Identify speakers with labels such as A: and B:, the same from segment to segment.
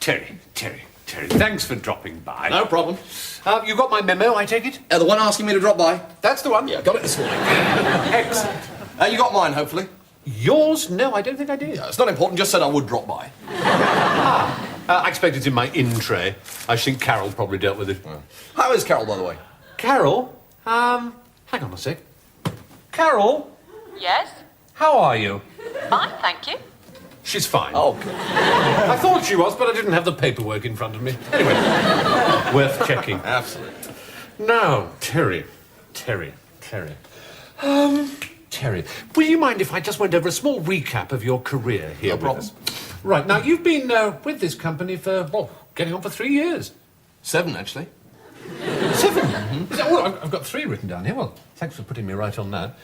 A: Terry, thanks for dropping by.
B: No problem.
A: You got my memo, I take it?
B: The one asking me to drop by?
A: That's the one.
B: Yeah, got it this morning.
A: Excellent.
B: You got mine, hopefully?
A: Yours? No, I don't think I did.
B: Yeah, it's not important, just said I would drop by.
A: I expect it's in my in tray. I think Carol probably dealt with it.
B: How is Carol, by the way?
A: Carol? Hang on a sec. Carol?
C: Yes?
A: How are you?
C: Fine, thank you.
A: She's fine.
B: Oh, good.
A: I thought she was, but I didn't have the paperwork in front of me. Anyway, worth checking.
B: Absolutely.
A: Now, Terry, will you mind if I just went over a small recap of your career here
B: No
A: with
B: problem.
A: us? Right, now, you've been with this company for, getting on for 3 years.
B: 7, actually.
A: 7? Mm-hmm. I've got 3 written down here. Well, thanks for putting me right on that.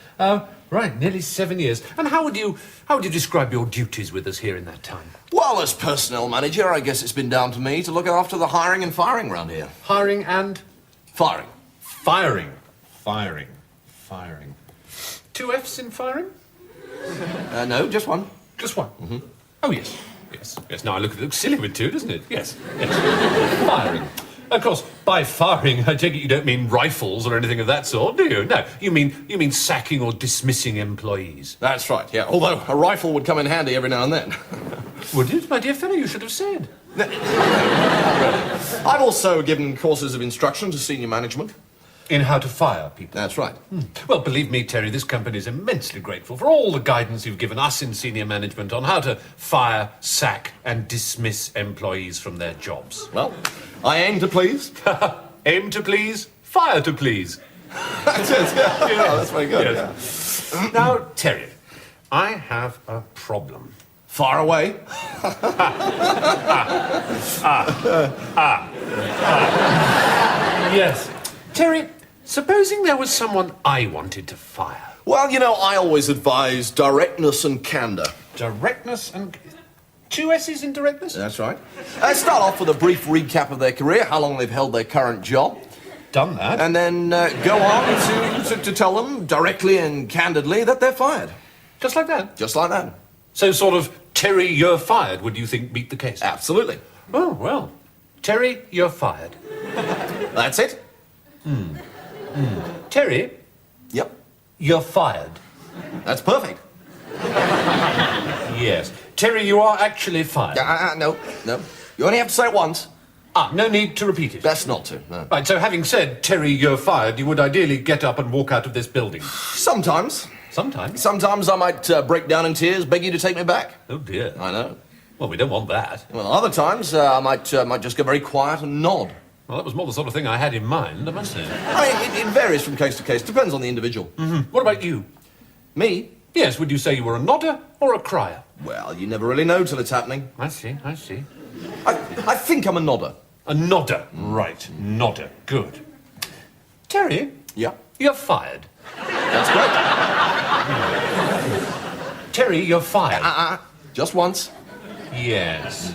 A: Right, nearly 7 years. And how would you describe your duties with us here in that time?
B: Well, as personnel manager, I guess it's been down to me to look after the hiring and firing around here.
A: Hiring and?
B: Firing.
A: Firing. 2 F's in firing?
B: No, just one.
A: Just one? Mm-hmm. Oh, yes. Now I look, it looks silly with 2, doesn't it? Yes. Firing. Of course, by firing, I take it you don't mean rifles or anything of that sort, do you? No, you mean sacking or dismissing employees.
B: That's right, yeah. Although a rifle would come in handy every now and then.
A: Would it? My dear fellow, you should have said.
B: No, not really. I've also given courses of instruction to senior management.
A: In how to fire people.
B: That's right.
A: Well, believe me, Terry, this company is immensely grateful for all the guidance you've given us in senior management on how to fire, sack, and dismiss employees from their jobs.
B: Well, I aim to please.
A: Aim to please, fire to please.
B: That's it, yeah. Oh, that's very good.
A: Yes. Now, Terry, I have a problem.
B: Far away.
A: Yes. Terry, supposing there was someone I wanted to fire.
B: Well, you know, I always advise directness and candour.
A: Directness and... 2 S's in directness?
B: That's right. Start off with a brief recap of their career, how long they've held their current job.
A: Done that.
B: And then go on to tell them directly and candidly that they're fired.
A: Just like that?
B: Just like that.
A: So sort of, Terry, you're fired, would you think meet the case?
B: Absolutely.
A: Oh, well. Terry, you're fired.
B: That's it.
A: Terry,
B: Yep.
A: you're fired.
B: That's perfect.
A: Yes. Terry, you are actually fired.
B: No. You only have to say it once.
A: No need to repeat it.
B: Best not to, no.
A: Right, so having said, Terry, you're fired, you would ideally get up and walk out of this building.
B: Sometimes.
A: Sometimes.
B: Sometimes I might break down in tears, beg you to take me back.
A: Oh, dear.
B: I know.
A: Well, we don't want that.
B: Well, other times I might just go very quiet and nod.
A: Well, that was more the sort of thing I had in mind, I must say.
B: I mean, it varies from case to case. Depends on the individual.
A: What about you?
B: Me?
A: Yes, would you say you were a nodder or a crier?
B: Well, you never really know till it's happening.
A: I see.
B: I think I'm a nodder.
A: A nodder. Right, nodder. Good. Terry,
B: Yeah.
A: you're fired.
B: That's great.
A: Terry, you're fired.
B: Just once.
A: Yes.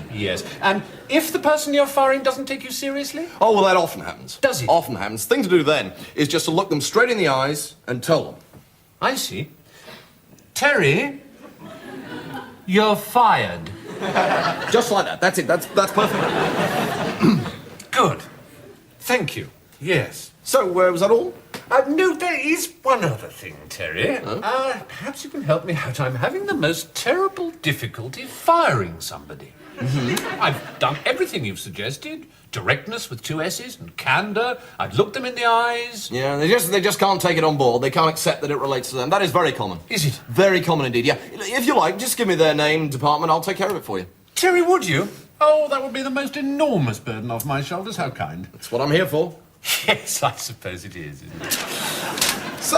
A: And if the person you're firing doesn't take you seriously?
B: Oh, well, that often happens.
A: Does it?
B: Often happens. Thing to do then is just to look them straight in the eyes and tell them.
A: I see. Terry, you're fired.
B: Just like that. That's it. That's perfect.
A: Good. Thank you. Yes.
B: So, was that all?
A: No, there is one other thing, Terry. Perhaps you can help me out. I'm having the most terrible difficulty firing somebody. I've done everything you've suggested. Directness with 2 S's and candour. I've looked them in the eyes.
B: Yeah, they just can't take it on board. They can't accept that it relates to them. That is very common.
A: Is it?
B: Very common indeed, yeah. If you like, just give me their name, department, I'll take care of it for you.
A: Terry, would you? Oh, that would be the most enormous burden off my shoulders. How kind.
B: That's what I'm here for.
A: Yes, I suppose it is, isn't it?
B: So,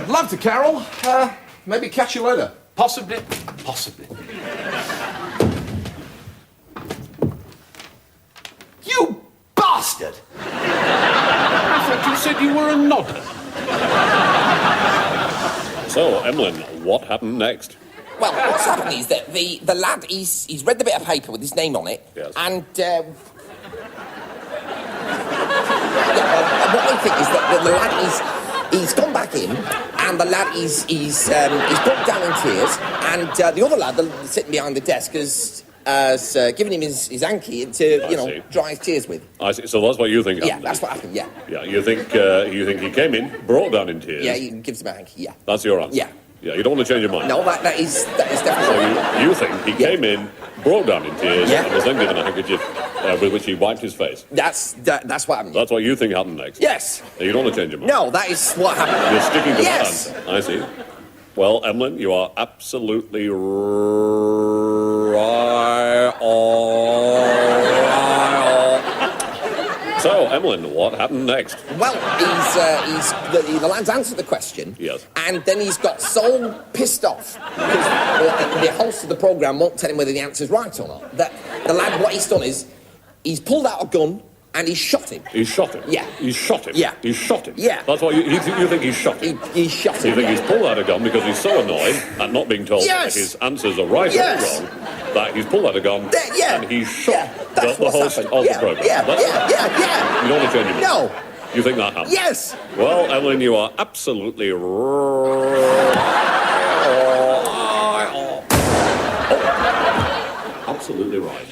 B: love to Carol. Maybe catch you later.
A: Possibly.
B: You bastard!
A: I thought you said you were a nodder.
D: So, Emlyn, what happened next?
E: Well, what's happened is that the lad, he's read the bit of paper with his name on it,
D: Yes.
E: and, what I think is that the lad he's gone back in, and the lad he's broke down in tears, and the other lad, sitting behind the desk, has has given him his hanky to,
D: I see.
E: dry his tears with.
D: I see. So that's what you think
E: Yeah,
D: happened.
E: that's what happened, yeah.
D: Yeah, you think he came in, broke down in tears.
E: Yeah, he gives him a hanky, yeah.
D: That's your answer.
E: Yeah.
D: Yeah, you don't want to change your mind.
E: No, that is
D: So
E: definitely...
D: you think he
E: Yeah.
D: came in, broke down in tears,
E: Yeah.
D: and was then given a handkerchief with which he wiped his face.
E: That's what happened.
D: That's what you think happened next.
E: Yes.
D: You don't want to change your mind.
E: No, that is what happened.
D: You're sticking to
E: Yes.
D: that answer. I see. Well, Emlyn, you are absolutely right on. So, Emlyn, what happened next?
E: Well, the lad's answered the question.
D: Yes.
E: And then he's got so pissed off because the host of the programme won't tell him whether the answer's right or not. That the lad, what he's done is, he's pulled out a gun and he's shot him.
D: He shot him?
E: Yeah.
D: He shot him?
E: Yeah.
D: He shot him?
E: Yeah.
D: That's what you think he shot him?
E: He shot him.
D: You think
E: yeah.
D: he's pulled out a gun because he's so annoyed at not being told
E: Yes.
D: that his answers are right
E: Yes.
D: or wrong, that he's pulled out a gun
E: Yeah.
D: and he shot
E: Yeah, that's
D: the
E: what's
D: host
E: happened.
D: of
E: Yeah,
D: the programme.
E: yeah,
D: That's-
E: yeah.
D: You don't want to change your mind?
E: No.
D: You think that happened?
E: Yes.
D: Well, Emlyn, you are absolutely absolutely right.